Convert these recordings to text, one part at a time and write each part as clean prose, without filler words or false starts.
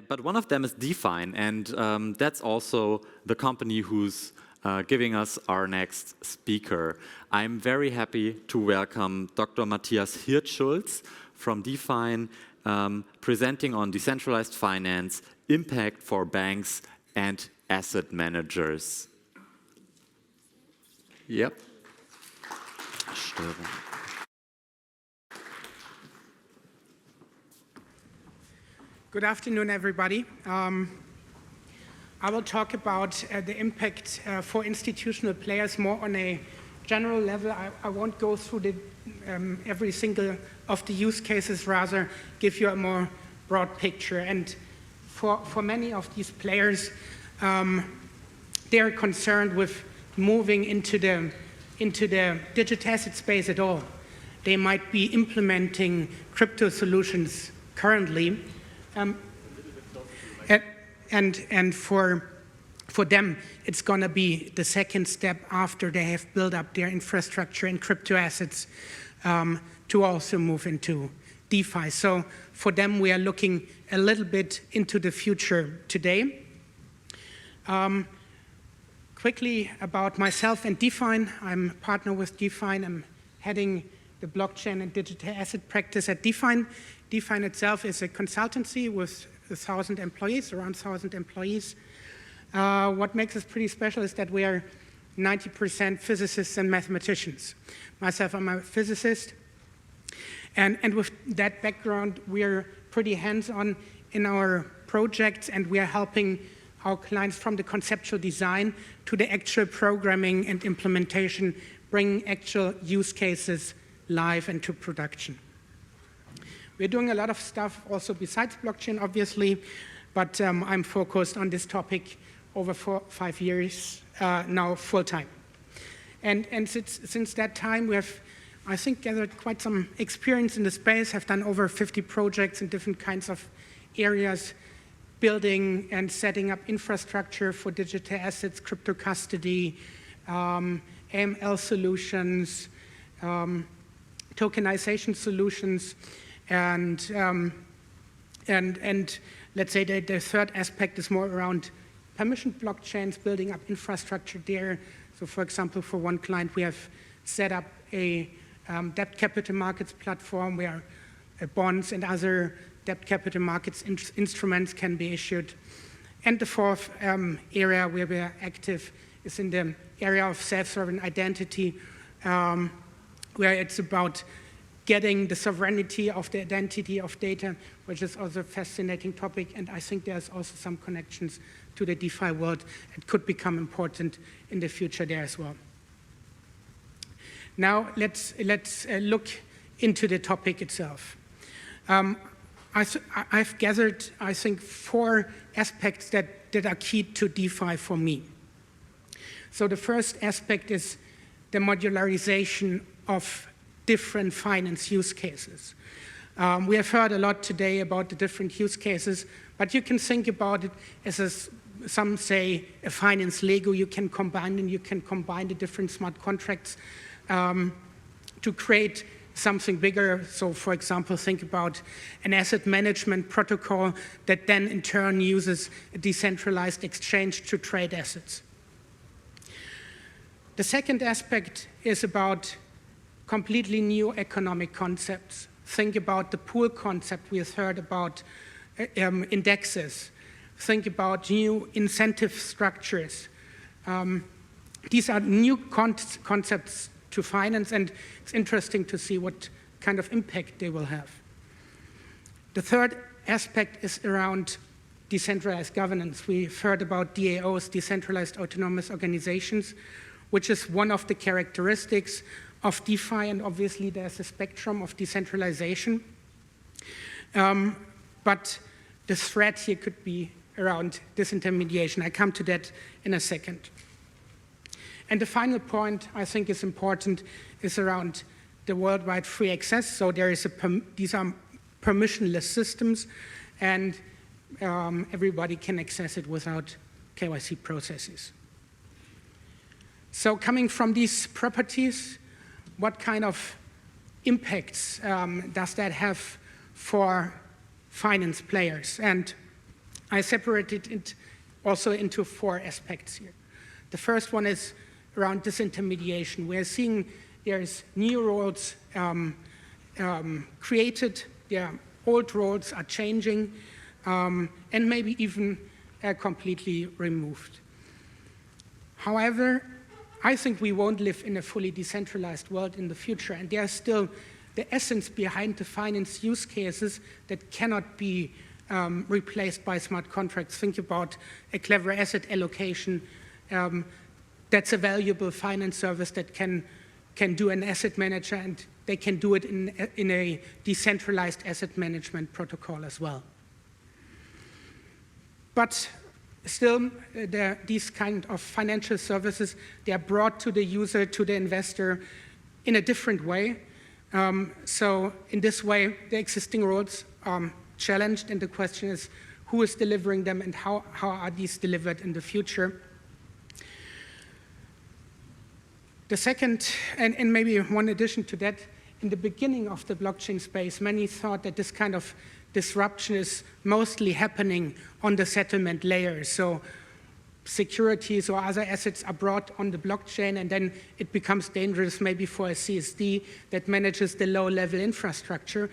But one of them is dfine, and that's also the company who's giving us our next speaker. I'm very happy to welcome Dr. Matthias Hirtschulz from dfine, presenting on decentralized finance, impact for banks and asset managers. Yep. Good afternoon, everybody. I will talk about the impact for institutional players more on a general level. I won't go through every single of the use cases, rather give you a more broad picture. And for many of these players, they are concerned with moving into the digital asset space at all. They might be implementing crypto solutions currently. And for them, it's going to be the second step after they have built up their infrastructure in crypto assets to also move into DeFi. So for them, we are looking a little bit into the future today. Quickly about myself and dfine. I'm a partner with dfine. I'm heading the blockchain and digital asset practice at dfine. dfine itself is a consultancy with 1,000 employees, around 1,000 employees. What makes us pretty special is that we are 90% physicists and mathematicians. Myself, I'm a physicist. And with that background, we are pretty hands-on in our projects, and we are helping our clients from the conceptual design to the actual programming and implementation, bringing actual use cases live into production. We're doing a lot of stuff also besides blockchain, obviously, but I'm focused on this topic over 5 years now, full-time. And since that time, we have, I think, gathered quite some experience in the space, have done over 50 projects in different kinds of areas, building and setting up infrastructure for digital assets, crypto custody, AML solutions, tokenization solutions, and let's say that the third aspect is more around permissioned blockchains, building up infrastructure there. So for example, for one client, we have set up a debt capital markets platform where bonds and other debt capital markets instruments can be issued. And the fourth area where we are active is in the area of self-sovereign identity, where it's about getting the sovereignty of the identity of data, which is also a fascinating topic, and I think there's also some connections to the DeFi world. It could become important in the future there as well. Now let's look into the topic itself. I've gathered, I think, 4 aspects that are key to DeFi for me. So the first aspect is the modularization of different finance use cases. We have heard a lot today about the different use cases, but you can think about it as some say a finance Lego. You can combine the different smart contracts to create something bigger. So for example, think about an asset management protocol that then in turn uses a decentralized exchange to trade assets. The second aspect is about completely new economic concepts. Think about the pool concept we have heard about, indexes. Think about new incentive structures. These are new concepts to finance, and it's interesting to see what kind of impact they will have. The third aspect is around decentralized governance. We've heard about DAOs, decentralized autonomous organizations, which is one of the characteristics of DeFi, and obviously there's a spectrum of decentralization. But the threat here could be around disintermediation. I come to that in a second. And the final point I think is important is around the worldwide free access. So there is these are permissionless systems, and everybody can access it without KYC processes. So coming from these properties, what kind of impacts does that have for finance players? And I separated it also into 4 aspects here. The first one is around disintermediation. We're seeing there's new roles created, old roles are changing, and maybe even completely removed. However, I think we won't live in a fully decentralized world in the future, and there's still the essence behind the finance use cases that cannot be replaced by smart contracts. Think about a clever asset allocation. That's a valuable finance service that can do an asset manager, and they can do it in a decentralized asset management protocol as well. But still, these kind of financial services, they are brought to the user, to the investor in a different way. So in this way, the existing roles are challenged, and the question is, who is delivering them and how are these delivered in the future? The second, and maybe one addition to that, in the beginning of the blockchain space, many thought that this kind of disruption is mostly happening on the settlement layer. So securities or other assets are brought on the blockchain, and then it becomes dangerous maybe for a CSD that manages the low-level infrastructure.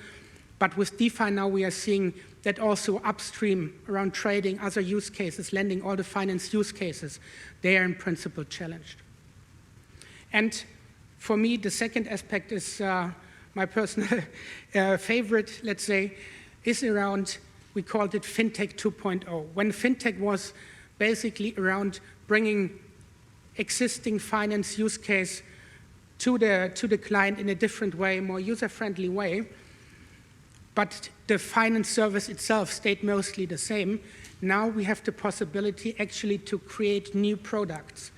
But with DeFi now, we are seeing that also upstream around trading, other use cases, lending, all the finance use cases, they are in principle challenged. And for me, the second aspect is my personal favorite, let's say, is around, we called it FinTech 2.0. When FinTech was basically around bringing existing finance use case to the client in a different way, more user-friendly way, but the finance service itself stayed mostly the same. Now we have the possibility actually to create new products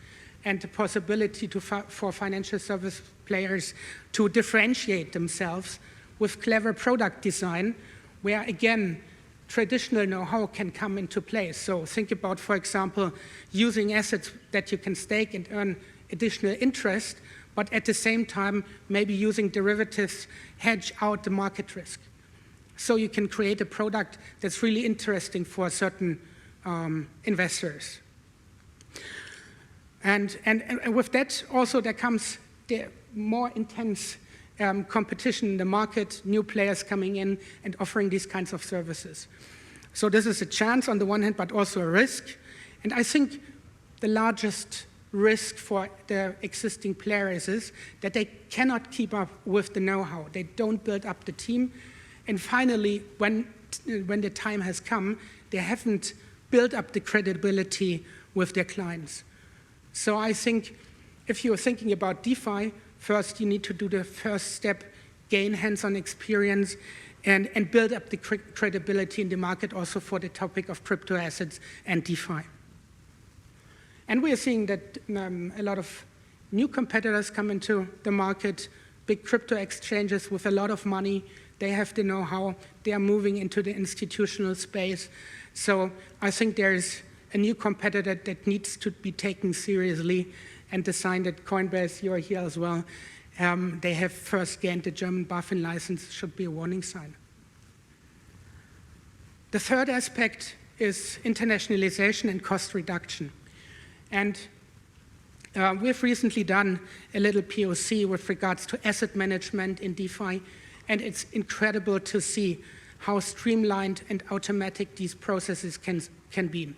and the possibility for financial service players to differentiate themselves with clever product design, where again, traditional know-how can come into place. So think about, for example, using assets that you can stake and earn additional interest, but at the same time, maybe using derivatives, hedge out the market risk. So you can create a product that's really interesting for certain investors. And with that, also there comes the more intense competition in the market, new players coming in and offering these kinds of services. So this is a chance on the one hand, but also a risk. And I think the largest risk for the existing players is that they cannot keep up with the know-how. They don't build up the team. And finally, when the time has come, they haven't built up the credibility with their clients. So I think if you're thinking about DeFi, first you need to do the first step, gain hands-on experience, and build up the credibility in the market also for the topic of crypto assets and DeFi. And we are seeing that a lot of new competitors come into the market, big crypto exchanges with a lot of money. They have the know-how. They are moving into the institutional space. So I think there's a new competitor that needs to be taken seriously, and the sign that Coinbase, you are here as well, they have first gained the German BaFin license should be a warning sign. The third aspect is internationalization and cost reduction. And we've recently done a little POC with regards to asset management in DeFi, and it's incredible to see how streamlined and automatic these processes can be.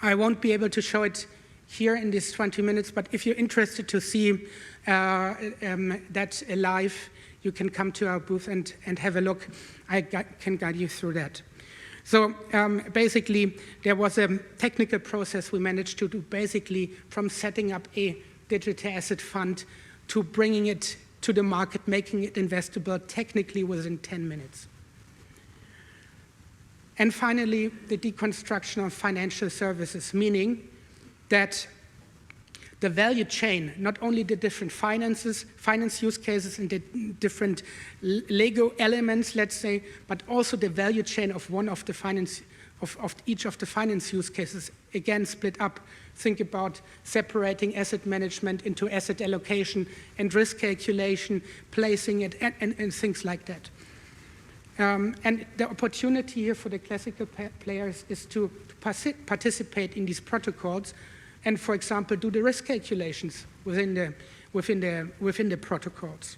I won't be able to show it here in these 20 minutes, but if you're interested to see that live, you can come to our booth and have a look. I can guide you through that. So basically, there was a technical process we managed to do basically from setting up a digital asset fund to bringing it to the market, making it investable technically within 10 minutes. And finally, the deconstruction of financial services, meaning that the value chain, not only the different finance use cases and the different Lego elements, let's say, but also the value chain of one of the of each of the finance use cases, again split up. Think about separating asset management into asset allocation and risk calculation, placing it, and things like that. And the opportunity here for the classical players is to participate in these protocols and, for example, do the risk calculations within the protocols.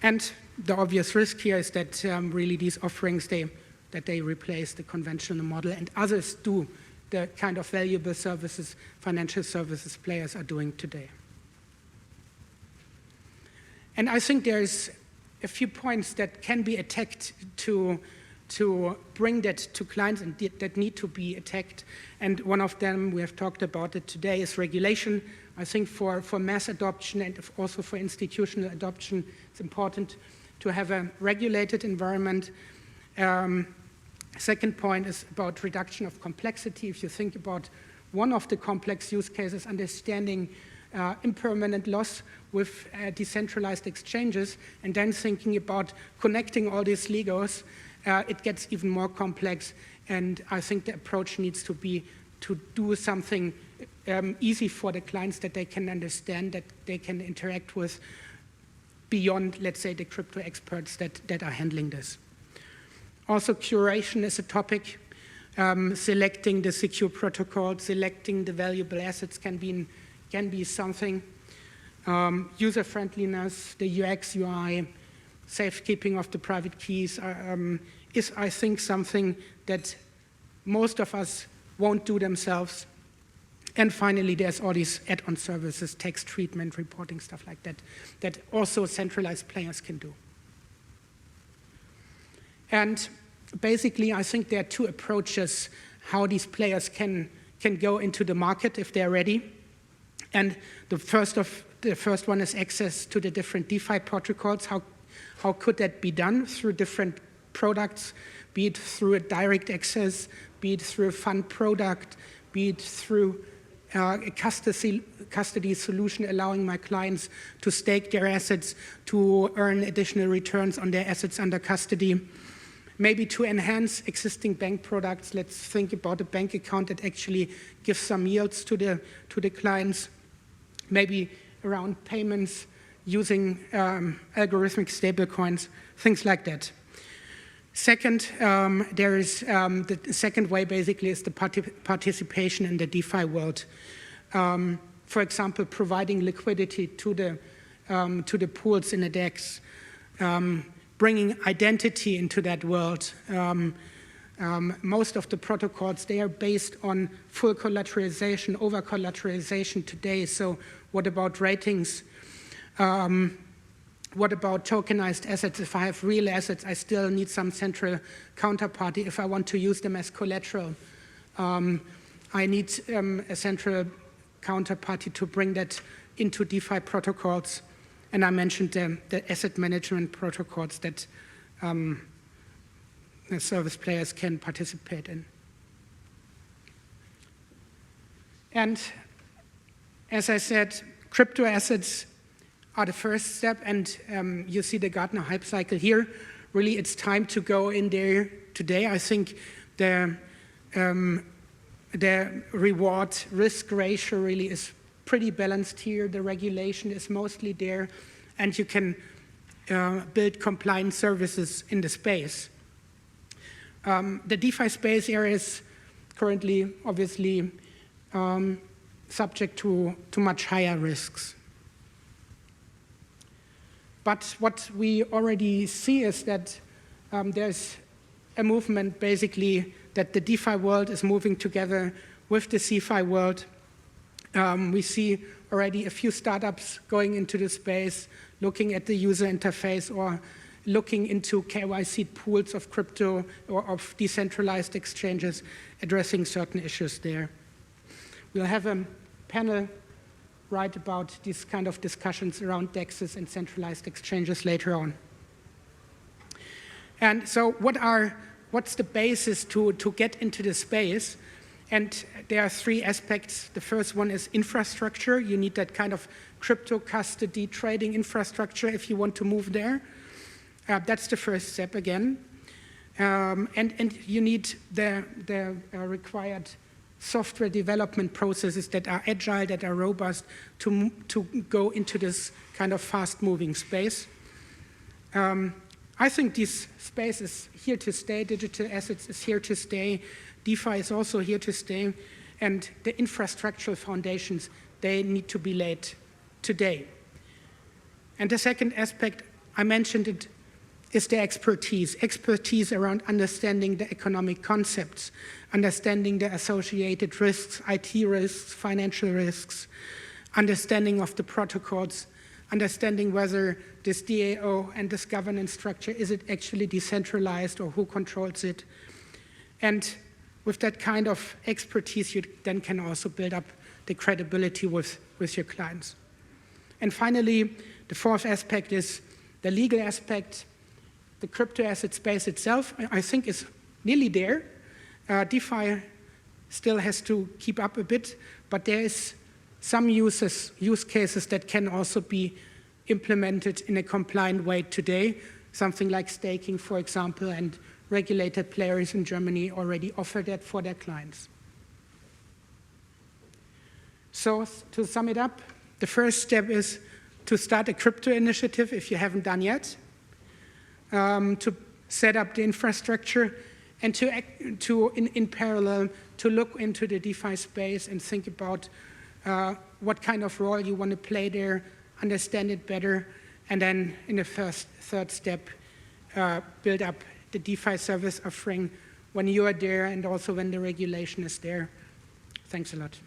And the obvious risk here is that really these offerings, that they replace the conventional model, and others do the kind of valuable services financial services players are doing today. And I think there's a few points that can be attacked to bring that to clients and that need to be attacked. And one of them, we have talked about it today, is regulation. I think for mass adoption and also for institutional adoption, it's important to have a regulated environment. Second point is about reduction of complexity. If you think about one of the complex use cases, understanding impermanent loss with decentralized exchanges, and then thinking about connecting all these Legos, it gets even more complex. And I think the approach needs to be to do something easy for the clients that they can understand, that they can interact with beyond, let's say, the crypto experts that are handling this. Also, curation is a topic. Selecting the secure protocol, selecting the valuable assets can be something. User friendliness, the UX, UI, safekeeping of the private keys is, I think, something that most of us won't do themselves. And finally, there's all these add-on services, text treatment, reporting, stuff like that, that also centralized players can do. And basically, I think there are two approaches how these players can go into the market if they're ready. And the first one is access to the different DeFi protocols. How could that be done? Through different products, be it through a direct access, be it through a fund product, be it through a custody solution allowing my clients to stake their assets, to earn additional returns on their assets under custody. Maybe to enhance existing bank products. Let's think about a bank account that actually gives some yields to the clients. Maybe around payments using algorithmic stablecoins, things like that. Second, there is the second way basically is the participation in the DeFi world. For example, providing liquidity to the pools in the DEX, bringing identity into that world. Most of the protocols, they are based on full collateralization, over collateralization today. So what about ratings? What about tokenized assets? If I have real assets, I still need some central counterparty. If I want to use them as collateral, I need a central counterparty to bring that into DeFi protocols. And I mentioned the asset management protocols that the service players can participate in. And as I said, crypto assets are the first step, and you see the Gartner hype cycle here. Really, it's time to go in there today. I think the reward-risk ratio really is pretty balanced here. The regulation is mostly there, and you can build compliant services in the space. The DeFi space area is currently, obviously, subject to much higher risks. But what we already see is that there's a movement, basically, that the DeFi world is moving together with the CeFi world. We see already a few startups going into the space, looking at the user interface or looking into KYC pools of crypto or of decentralized exchanges, addressing certain issues there. We'll have a panel right about these kind of discussions around DEXs and centralized exchanges later on. And so what's the basis to get into the space? And there are three aspects. The first one is infrastructure. You need that kind of crypto custody trading infrastructure if you want to move there. That's the first step again. And you need the required software development processes that are agile, that are robust to go into this kind of fast-moving space. I I think this space is here to stay. Digital assets is here to stay. DeFi is also here to stay. And the infrastructural foundations, they need to be laid today. And the second aspect, I mentioned it, is the expertise. Expertise around understanding the economic concepts, understanding the associated risks, IT risks, financial risks, understanding of the protocols, understanding whether this DAO and this governance structure, is it actually decentralized or who controls it? And with that kind of expertise, you then can also build up the credibility with your clients. And finally, the fourth aspect is the legal aspect. The crypto asset space itself, I think, is nearly there. DeFi still has to keep up a bit, but there is some use cases that can also be implemented in a compliant way today, something like staking, for example, and regulated players in Germany already offer that for their clients. So to sum it up, the first step is to start a crypto initiative if you haven't done yet, to set up the infrastructure, and in parallel, to look into the DeFi space and think about what kind of role you want to play there, understand it better, and then in the third step, build up the DeFi service offering when you are there and also when the regulation is there. Thanks a lot.